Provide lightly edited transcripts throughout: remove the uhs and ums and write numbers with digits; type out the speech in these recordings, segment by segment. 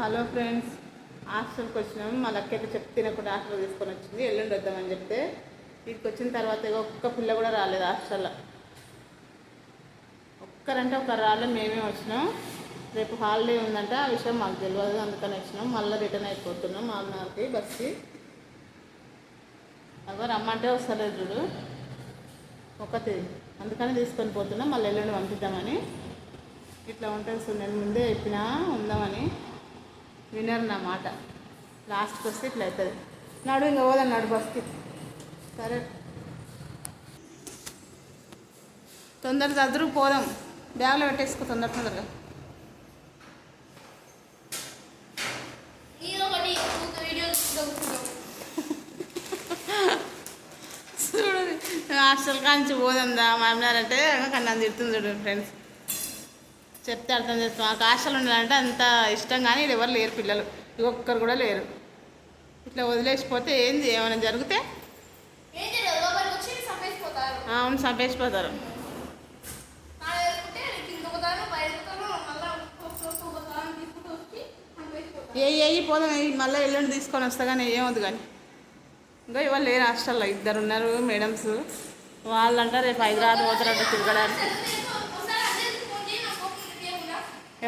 Hello friends, హాస్టల్కి వచ్చినాము. మా లక్కైతే చెప్తే తినకుండా హాస్టల్ తీసుకొని వచ్చింది. ఎల్లుండి వద్దామని చెప్తే ఇక్కడికి వచ్చిన తర్వాత ఒక్క పిల్ల కూడా రాలేదు హాస్టల్లో. ఒక్కరంటే ఒకరు రాలేదు, మేమే వచ్చినాం. రేపు హాలిడే ఉందంటే ఆ విషయం మాకు తెలియదు, అందుకని వచ్చినాం. మళ్ళీ రిటర్న్ అయిపోతున్నాం మామనార్కి బస్కి. ఎవరు రమ్మంటే వస్తలేదు చూడు ఒకటి, అందుకని తీసుకొని పోతున్నాం. మళ్ళీ ఎల్లుండి పంపిద్దామని. ఇట్లా ఉంటుంది సో నేను ముందే చెప్పినా ఉందామని, వినరు నా మాట. లాస్ట్కి వస్తే ఇట్లా అవుతుంది. నాడు ఇంకా పోదన్నాడు బస్కి. సరే తొందర చదురు పోదాం, బ్యాగ్లో పెట్టేసుకో తొందరగా. చూడు హాస్టల్ కాంచి పోదందా మామినారంటే కన్నా తిడుతుంది చూడు ఫ్రెండ్స్. చెప్తే అర్థం చేస్తాం. మాకు హాస్టల్ ఉండాలంటే అంత ఇష్టం, కానీ ఇక్కడ ఎవరు లేరు, పిల్లలు ఒక్కరు కూడా లేరు. ఇట్లా వదిలేసిపోతే ఏంది, ఏమైనా జరిగితే అవును చంపేసిపోతారు. ఏ పోదాం, మళ్ళీ ఎల్లుండి తీసుకొని వస్తా, కానీ ఏమవుతుంది. కానీ ఇంకా ఇవాళ లేరు హాస్టల్లో, ఇద్దరు ఉన్నారు మేడమ్స్. వాళ్ళంట రేపు హైదరాబాద్ పోతారంట తిరగడానికి.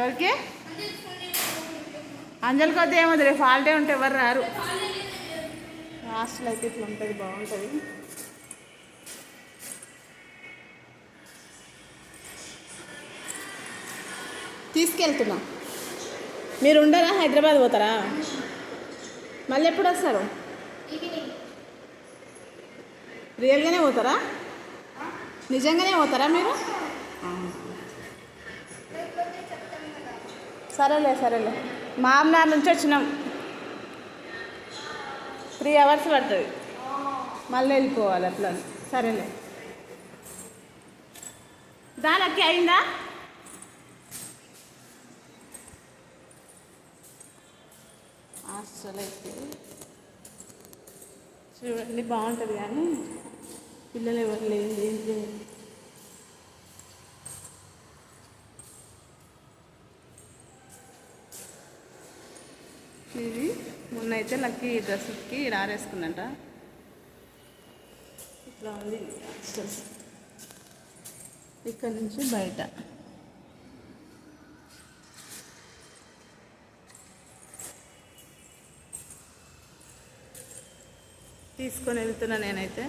ఎవరికి అంజలికి వద్ద ఏమవుతుంది, రేపు హాలిడే ఉంటే ఎవరు రారు. హాస్టల్ అయితే ఇట్లా ఉంటుంది, బాగుంటుంది. తీసుకెళ్తున్నా. మీరు ఉండరా, హైదరాబాద్ పోతారా? మళ్ళీ ఎప్పుడు వస్తారు? రియల్గానే పోతారా? నిజంగానే పోతారా మీరు? సరేలే మామనార్ నుంచి వచ్చినాం. 3 hours పడుతుంది, మళ్ళీ వెళ్ళిపోవాలి అట్లా. సరేలే దానికి అయిందా? హాస్టల్ అయితే చూడండి బాగుంటుంది, కానీ పిల్లలు ఎవరు లేదు, ఏం లేదు. ఇది మొన్న అయితే లక్కీ డ్రెస్కి ఆరేసుకుందంట. ఇట్లా ఉంది హాస్టల్స్. ఇక్కడ నుంచి బయట తీసుకొని వెళ్తున్నా నేనైతే.